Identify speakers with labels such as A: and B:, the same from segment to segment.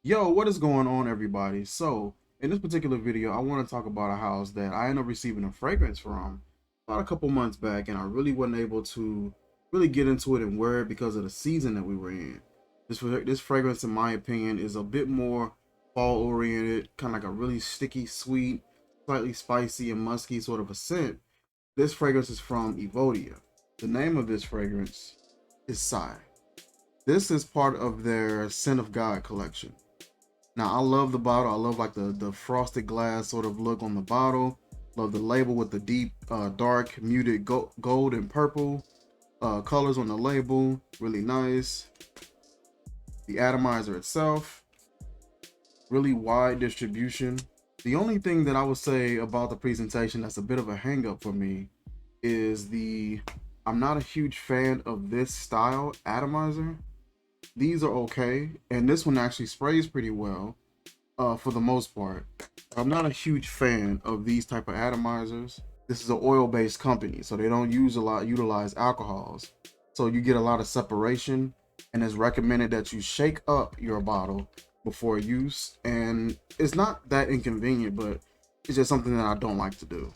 A: Yo, what is going on, everybody? So, in this particular video, I want to talk about a house that I ended up receiving a fragrance from about a couple months back, and I really wasn't able to really get into it and wear it because of the season that we were in. This fragrance, in my opinion, is a bit more fall oriented, kind of like a really sticky, sweet, slightly spicy and musky sort of a scent. This fragrance is from Evodia. The name of this fragrance is Sigh. This is part of their Scent of God collection. Now I love the bottle. I love like the frosted glass sort of look on the bottle. Love the label with the deep, dark, muted gold and purple colors on the label. Really nice. The atomizer itself, really wide distribution. The only thing that I would say about the presentation that's a bit of a hang up for me is I'm not a huge fan of this style atomizer. These are okay, and this one actually sprays pretty well. For the most part, I'm not a huge fan of these type of atomizers. This is an oil-based company, so they don't utilize alcohols, so you get a lot of separation, and it's recommended that you shake up your bottle before use. And it's not that inconvenient, but it's just something that I don't like to do.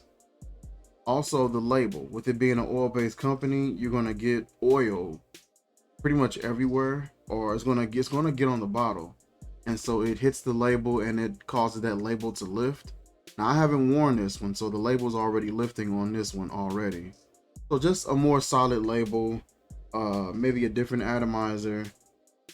A: Also, the label, with it being an oil-based company, you're gonna get oil pretty much everywhere, or it's gonna get on the bottle, and so it hits the label and it causes that label to lift. Now I haven't worn this one, so the label's already lifting on this one already. So just a more solid label, maybe a different atomizer,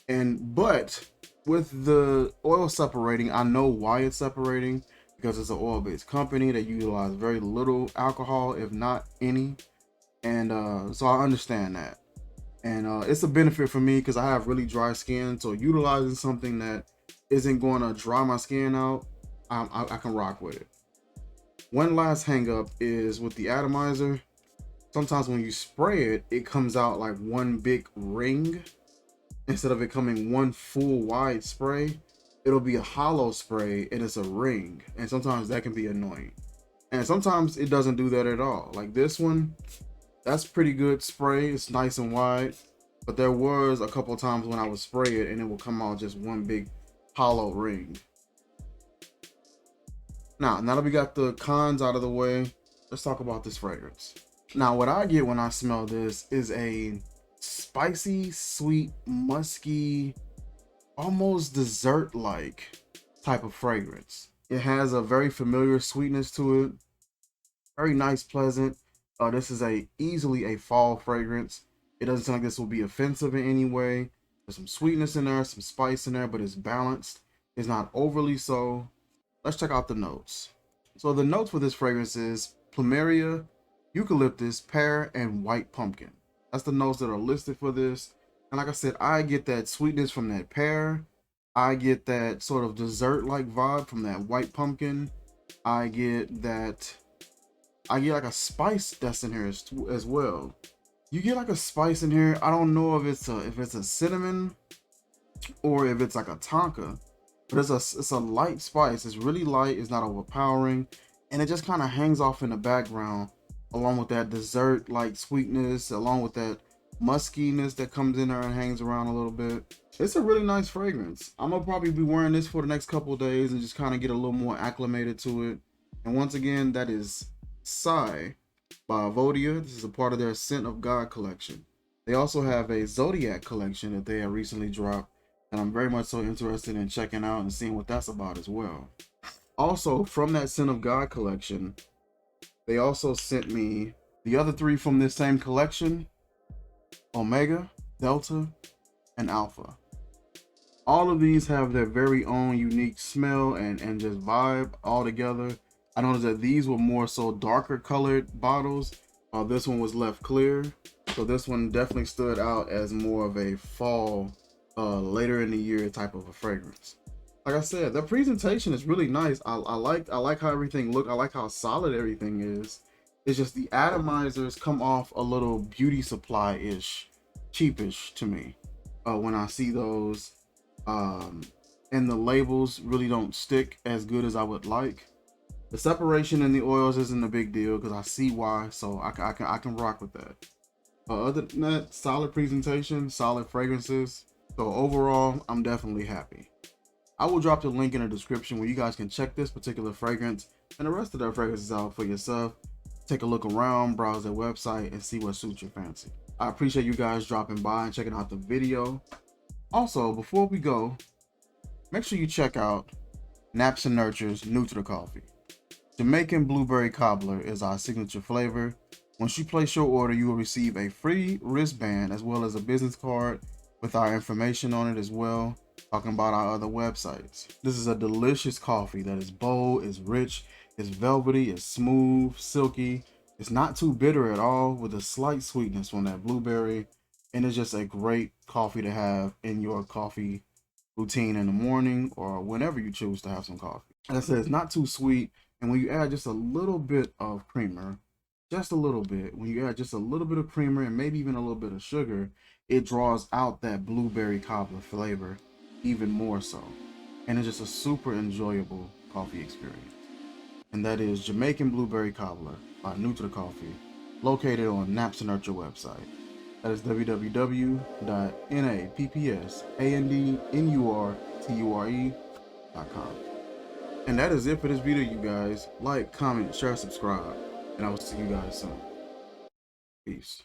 A: but with the oil separating, I know why it's separating, because it's an oil-based company. They utilize very little alcohol, if not any, and so I understand that. And it's a benefit for me because I have really dry skin, so utilizing something that isn't going to dry my skin out, I can rock with it. One last hang up is with the atomizer. Sometimes when you spray it, it comes out like one big ring instead of it coming one full wide spray. It'll be a hollow spray and it's a ring, and sometimes that can be annoying. And sometimes it doesn't do that at all. Like this one, that's pretty good spray. It's nice and wide, but there was a couple times when I would spray it and it will come out just one big hollow ring. Now that we got the cons out of the way, let's talk about this fragrance. Now, what I get when I smell this is a spicy, sweet, musky, almost dessert-like type of fragrance. It has a very familiar sweetness to it. Very nice, pleasant. This is easily a fall fragrance. It doesn't sound like this will be offensive in any way. There's some sweetness in there, some spice in there, but it's balanced. It's not overly so. Let's check out the notes. So the notes for this fragrance is plumeria, eucalyptus, pear, and white pumpkin. That's the notes that are listed for this. And like I said, I get that sweetness from that pear. I get that sort of dessert-like vibe from that white pumpkin. I get like a spice that's in here as well. You get like a spice in here. I don't know if it's a cinnamon or if it's like a tonka, but it's a light spice. It's really light. It's not overpowering, and it just kind of hangs off in the background, along with that dessert like sweetness, along with that muskiness that comes in there and hangs around a little bit. It's a really nice fragrance. I'm gonna probably be wearing this for the next couple of days and just kind of get a little more acclimated to it. And once again, that is Sigh by Evodia. This is a part of their Scent of God collection. They also have a Zodiac collection that they have recently dropped, and I'm very much so interested in checking out and seeing what that's about as well. Also, from that Scent of God collection, they also sent me the other three from this same collection: Omega, Delta, and Alpha. All of these have their very own unique smell and just vibe all together. I noticed that these were more so darker colored bottles, while this one was left clear. So this one definitely stood out as more of a fall, later in the year type of a fragrance. Like I said, the presentation is really nice. I like how everything look. I like how solid everything is. It's just the atomizers come off a little beauty supply-ish, cheapish to me when I see those. And the labels really don't stick as good as I would like. The separation in the oils isn't a big deal because I see why, so I can rock with that. Other than that, solid presentation, solid fragrances. So overall, I'm definitely happy. I will drop the link in the description where you guys can check this particular fragrance and the rest of their fragrances out for yourself. Take a look around, browse their website, and see what suits your fancy. I appreciate you guys dropping by and checking out the video. Also, before we go, make sure you check out NappsandNurture's New to the Coffee. Jamaican Blueberry Cobbler is our signature flavor. Once you place your order, you will receive a free wristband as well as a business card with our information on it as well, talking about our other websites. This is a delicious coffee that is bold, is rich, is velvety, is smooth, silky. It's not too bitter at all, with a slight sweetness from that blueberry, and it's just a great coffee to have in your coffee routine in the morning or whenever you choose to have some coffee. Like I said, it's not too sweet, and when you add just a little bit of creamer, just a little bit, when you add just a little bit of creamer and maybe even a little bit of sugar, it draws out that blueberry cobbler flavor even more so. And it's just a super enjoyable coffee experience. And that is Jamaican Blueberry Cobbler by New to the Coffee, located on NappsandNurture website. That is www.nappsandnurture.com. And that is it for this video, you guys. Like, comment, share, subscribe, and I will see you guys soon. Peace.